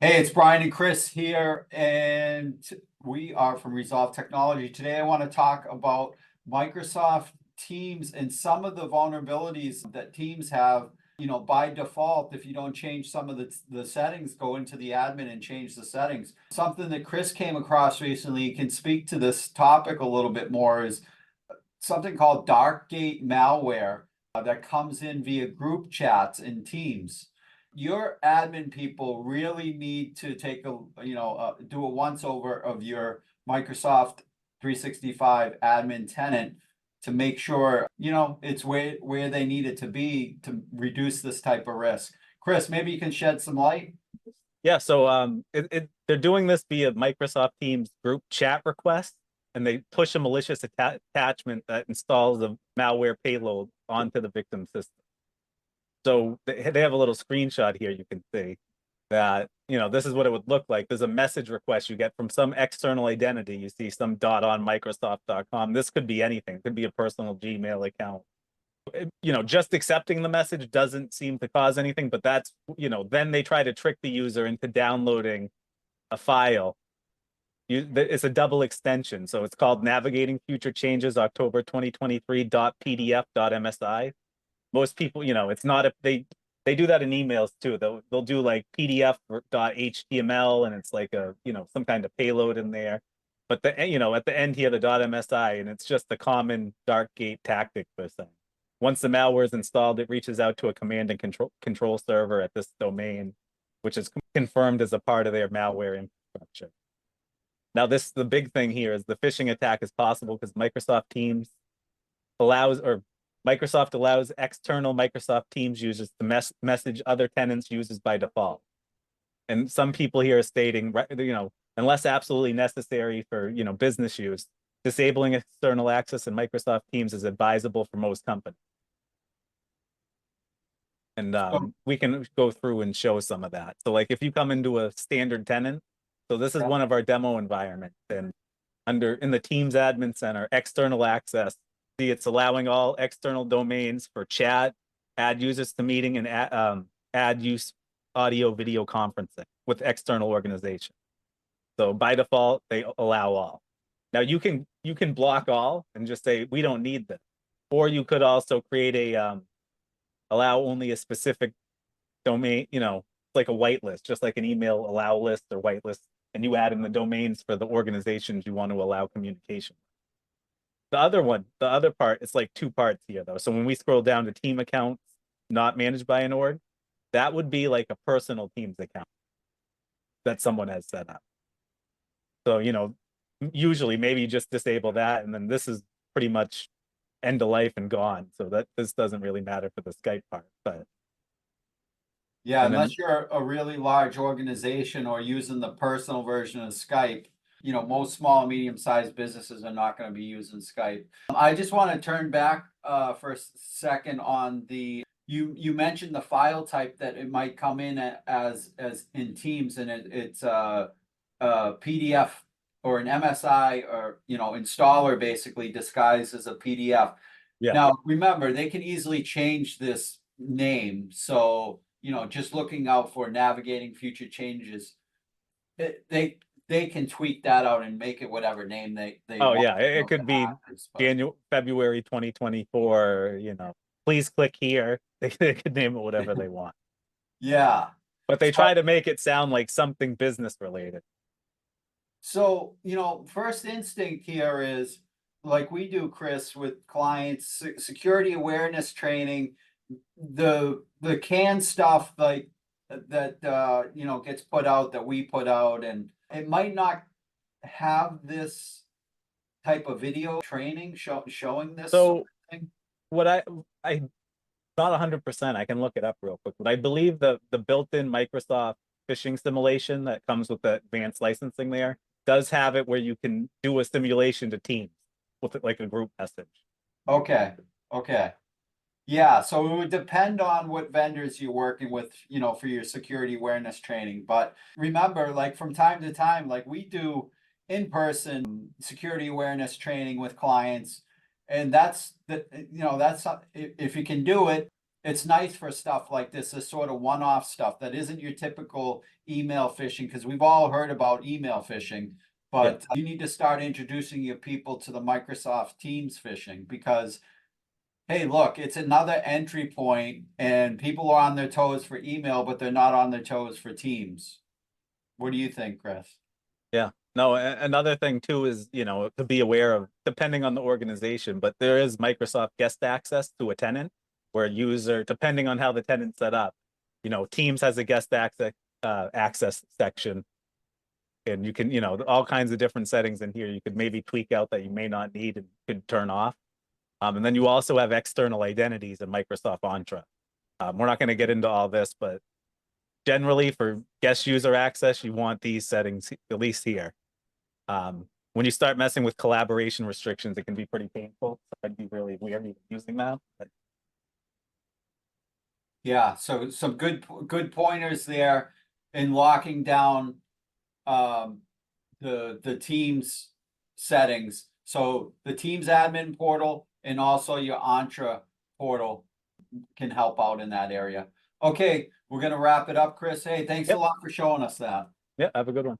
Hey, it's Brian and Chris here, and we are from Resolve Technology. Today, I want to talk about Microsoft Teams and some of the vulnerabilities that Teams have. By default, if you don't change some of the settings, go into the admin and change the settings. Something that Chris came across recently, can speak to this topic a little bit more, is something called dark gate malware that comes in via group chats in Teams. Your admin people really need to take do a once over of your Microsoft 365 admin tenant to make sure it's where they need it to be to reduce this type of risk. Chris, maybe you can shed some light. Yeah, so they're doing this via Microsoft Teams group chat request, and they push a malicious attachment that installs a malware payload onto the victim system. So they have a little screenshot here you can see that, this is what it would look like. There's a message request you get from some external identity. You see some dot on Microsoft.com. This could be anything. It could be a personal Gmail account. Just accepting the message doesn't seem to cause anything, but that's, then they try to trick the user into downloading a file. It's a double extension. So it's called Navigating Future Changes, October 2023.pdf.msi. Most people, it's not, they do that in emails too. They'll do like pdf.html, and it's like some kind of payload in there. But at the end here, the .msi, and it's just the common dark gate tactic for saying. Once the malware is installed, it reaches out to a command and control server at this domain, which is confirmed as a part of their malware infrastructure. Now, the big thing here is the phishing attack is possible because Microsoft allows external Microsoft Teams users to message other tenants' users by default. And some people here are stating, unless absolutely necessary for, business use, disabling external access in Microsoft Teams is advisable for most companies. And we can go through and show some of that. So like if you come into a standard tenant, so this is one of our demo environments, and in the Teams admin center, external access, see it's allowing all external domains for chat, add users to meeting, and add use audio video conferencing with external organization. So by default, they allow all. Now you can block all and just say we don't need this, or you could also create a allow only a specific domain, like a whitelist, just like an email allow list or whitelist, and you add in the domains for the organizations you want to allow communication. The other part, it's like two parts here though. So when we scroll down to team accounts not managed by an org, that would be like a personal Teams account that someone has set up. So, usually maybe you just disable that, and then this is pretty much end of life and gone. So that this doesn't really matter for the Skype part, but Yeah, and then unless you're a really large organization or using the personal version of Skype, most small and medium-sized businesses are not going to be using Skype. I just want to turn back for a second on you mentioned the file type that it might come in as in Teams, and it's a PDF or an MSI, or installer, basically disguised as a PDF. yeah. Now, remember, they can easily change this name, so just looking out for navigating future changes. They can tweak that out and make it whatever name they Oh want yeah, it could be February 2024, please click here. They could name it whatever they want. Yeah. But they So, try to make it sound like something business related. first instinct here is like we do, Chris, with clients, security awareness training, the canned stuff like that gets put out, that we put out, and it might not have this type of video training showing this sort So of thing. what I not 100%, I can look it up real quick, but I believe the built-in Microsoft phishing simulation that comes with the advanced licensing there does have it where you can do a simulation to Teams with it, like a group message. Okay. Okay. Yeah, so it would depend on what vendors you're working with, for your security awareness training. But remember, like from time to time, like we do in-person security awareness training with clients, and that's if you can do it, it's nice for stuff like this sort of one-off stuff that isn't your typical email phishing, because we've all heard about email phishing, but you need to start introducing your people to the Microsoft Teams phishing, because hey, look, it's another entry point and people are on their toes for email, but they're not on their toes for Teams. What do you think, Chris? Yeah. No, another thing too is, to be aware of, depending on the organization, but there is Microsoft guest access to a tenant where a user, depending on how the tenant's set up, Teams has a guest access section. And you can, all kinds of different settings in here you could maybe tweak out that you may not need and could turn off. And then you also have external identities in Microsoft Entra. We're not going to get into all this, but generally for guest user access, you want these settings, at least here. When you start messing with collaboration restrictions, it can be pretty painful. So I'd be really weird using that. But Yeah, so some good pointers there in locking down the Teams settings. So the Teams admin portal and also your Entra portal can help out in that area. Okay, we're gonna wrap it up, Chris. Hey, thanks a Yep. lot for showing us that. yeah, have a good one.